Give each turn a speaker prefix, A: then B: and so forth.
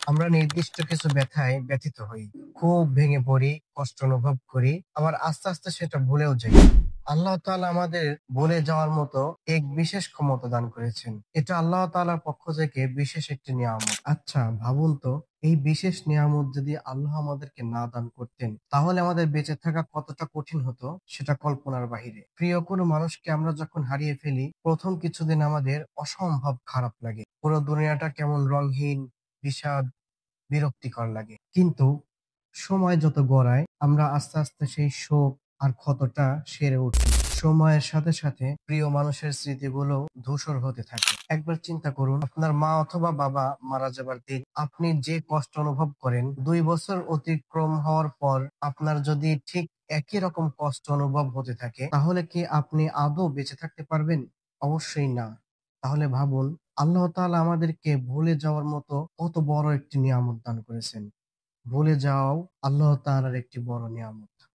A: আমরা নির্দিষ্ট কিছু ব্যথায় ব্যথিত হই, খুব ভেঙে পড়ি, কষ্ট অনুভব করি, আবার আস্তে আস্তে সেটা ভুলেও যাই। আল্লাহ তাআলা আমাদের ভুলে যাওয়ার মতো এক বিশেষ ক্ষমতা দান করেছেন। এটা আল্লাহ তাআলার পক্ষ থেকে বিশেষ একটি নিয়ামত। আচ্ছা ভাবুন তো, এই বিশেষ নিয়ামত যদি আল্লাহ আমাদেরকে না দান করতেন, তাহলে আমাদের বেঁচে থাকা কতটা কঠিন হতো সেটা কল্পনার বাহিরে। প্রিয় কোনো মানুষকে আমরা যখন হারিয়ে ফেলি, প্রথম কিছুদিন আমাদের অসম্ভব খারাপ লাগে। পুরো দুনিয়াটা কেমন রংহীন, বিষাদ, বিরক্তিকর লাগে। কিন্তু সময় যত গড়ায় আমরা আস্তে আস্তে সেই শোক আর ক্ষতটা সেরে উঠি। সময়ের সাথে সাথে প্রিয় মানুষের স্মৃতিগুলো ধূসর হতে থাকে। একবার চিন্তা করুন, আপনার মা অথবা বাবা মারা যাবার দিন আপনি যে কষ্ট অনুভব করেন, ২ বছর অতিক্রম হওয়ার পর আপনার যদি ঠিক একই রকম কষ্ট অনুভব হতে থাকে, তাহলে কি আপনি আদৌ বেঁচে থাকতে পারবেন? অবশ্যই না। তাহলে ভাবুন, আল্লাহ তাআলা আমাদেরকে ভুলে যাওয়ার মতো কত বড় একটি নিয়ামত দান করেছেন। ভুলে যাওয়াও আল্লাহ তাআলার একটি বড় নিয়ামত।